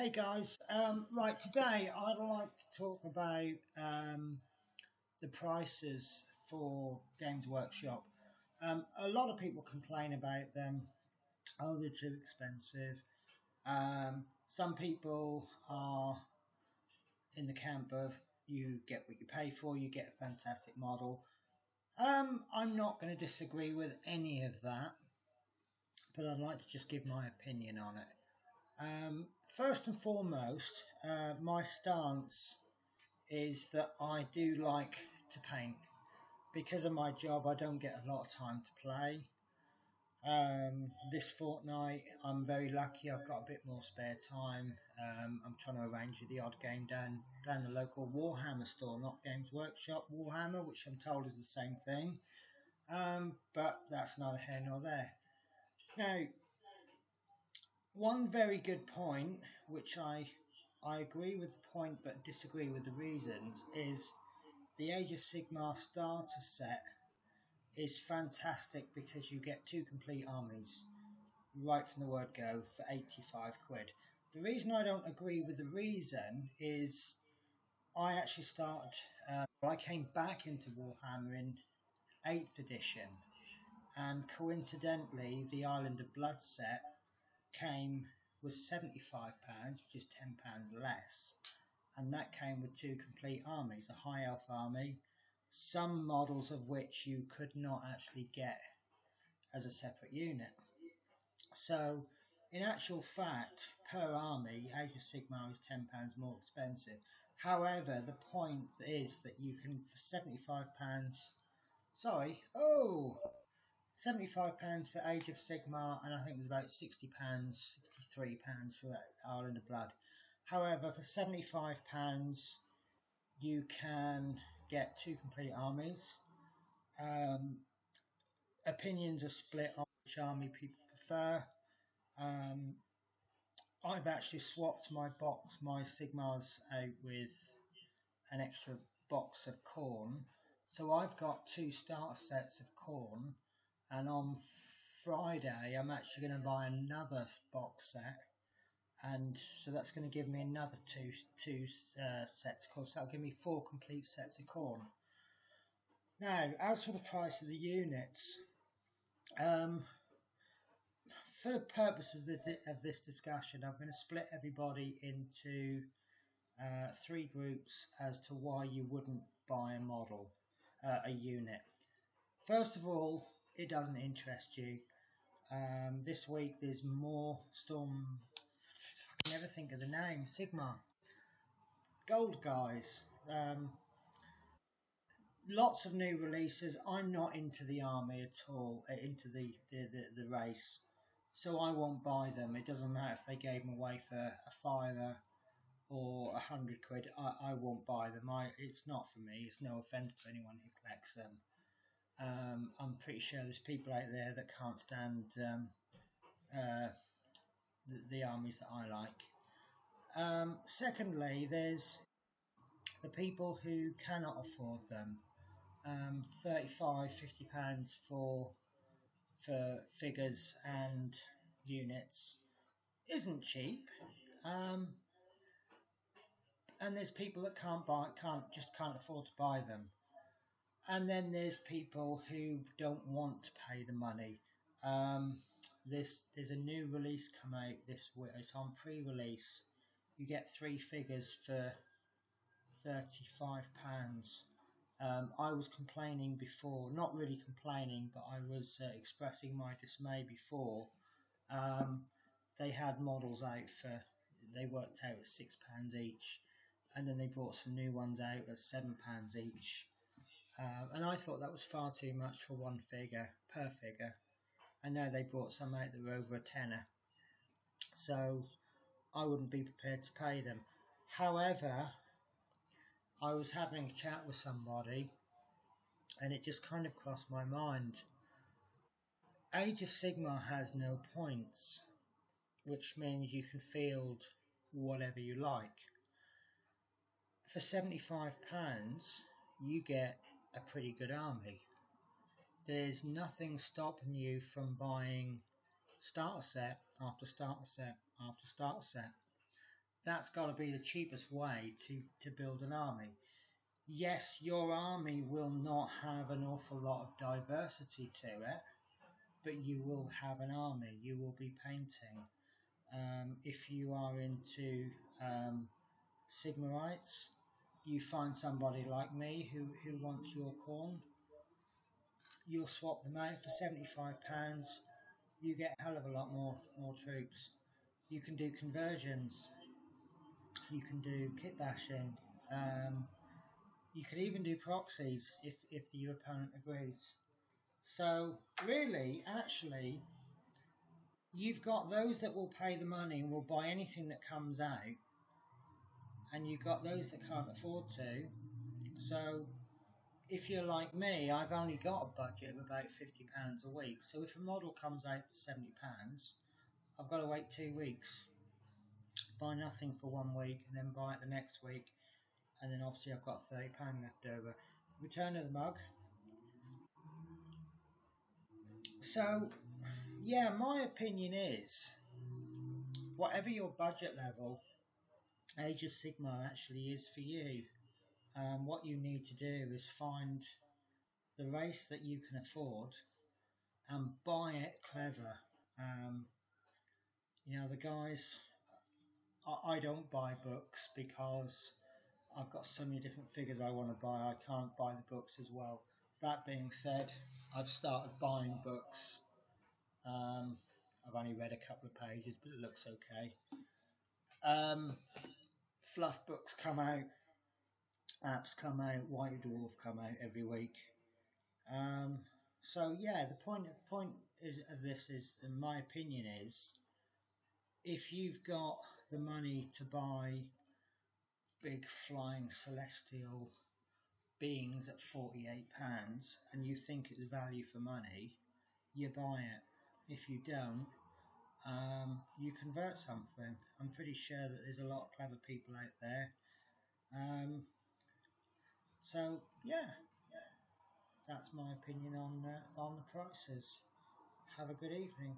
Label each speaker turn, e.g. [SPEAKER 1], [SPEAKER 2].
[SPEAKER 1] Hey guys, right, today I'd like to talk about the prices for Games Workshop. A lot of people complain about them. Oh, they're too expensive. Some people are in the camp of you get what you pay for, you get a fantastic model. I'm not going to disagree with any of that, but I'd like to just give my opinion on it. First and foremost, my stance is that I do like to paint. Because of my job, I don't get a lot of time to play. This fortnight, I'm very lucky. I've got a bit more spare time. I'm trying to arrange the odd game down the local Warhammer store, not Games Workshop Warhammer, which I'm told is the same thing. But that's neither here nor there. Now, one very good point, which I agree with the point but disagree with the reasons, is the Age of Sigmar starter set is fantastic because you get 2 complete armies right from the word go for 85 quid. The reason I don't agree with the reason is I actually I came back into Warhammer in 8th edition, and coincidentally the Island of Blood set was £75, which is £10 less, and that came with 2 complete armies, a high elf army, some models of which you could not actually get as a separate unit. So in actual fact, per army, Age of Sigmar is £10 more expensive. However, the point is that you can, for £75, £75 for Age of Sigmar, and I think it was about £60, £63 for Island of Blood. However, for £75, you can get 2 complete armies. Opinions are split on which army people prefer. I've actually swapped my Sigmars out with an extra box of corn. So I've got 2 starter sets of corn, and on Friday I'm actually going to buy another box set, and so that's going to give me another two sets of corn. So that'll give me 4 complete sets of corn. Now, as for the price of the units, for the purpose of this discussion, I'm going to split everybody into 3 groups as to why you wouldn't buy a unit. First of all, it doesn't interest you. This week there's more Storm, I can never think of the name, Sigmar Gold guys. Lots of new releases. I'm not into the army at all, into the race, so I won't buy them. It doesn't matter if they gave them away for a fiver or 100 quid. I won't buy them. It's not for me. It's no offence to anyone who collects them. I'm pretty sure there's people out there that can't stand the armies that I like. Secondly, there's the people who cannot afford them. 35, £50 for figures and units isn't cheap. And there's people that can't afford to buy them. And then there's people who don't want to pay the money. There's a new release come out this week. It's on pre-release. You get 3 figures for £35. I was complaining before, not really complaining, but I was expressing my dismay before. They had models out they worked out at £6 each, and then they brought some new ones out at £7 each. And I thought that was far too much for one figure, per figure. And now they brought some out that were over a tenner. So I wouldn't be prepared to pay them. However, I was having a chat with somebody, and it just kind of crossed my mind. Age of Sigmar has no points, which means you can field whatever you like. For £75, you get a pretty good army. There's nothing stopping you from buying starter set after starter set after starter set. that's got to be the cheapest way to build an army. Yes, your army will not have an awful lot of diversity to it, but you will have an army. You will be painting. If you are into Sigmarites, you find somebody like me who wants your corn, you'll swap them out for £75. You get a hell of a lot more troops. You can do conversions. You can do kit bashing. Um, you could even do proxies if your opponent agrees. So really, actually, you've got those that will pay the money and will buy anything that comes out, and you've got those that can't afford to. So if you're like me, I've only got a budget of about £50 a week. So if a model comes out for £70, I've got to wait 2 weeks, buy nothing for 1 week, and then buy it the next week, and then obviously I've got £30 left over. Return of the mug. So yeah, my opinion is, whatever your budget level, Age of Sigmar actually is for you. What you need to do is find the race that you can afford and buy it clever. Um, the guys, I don't buy books because I've got so many different figures I want to buy. I can't buy the books as well. That being said, I've started buying books. I've only read a couple of pages, but it looks okay. Fluff books come out, apps come out, White Dwarf come out every week. So yeah, the point of this is, in my opinion, is if you've got the money to buy big flying celestial beings at £48 and you think it's value for money, you buy it. If you don't, you convert something. I'm pretty sure that there's a lot of clever people out there. So yeah, that's my opinion on the prices. Have a good evening.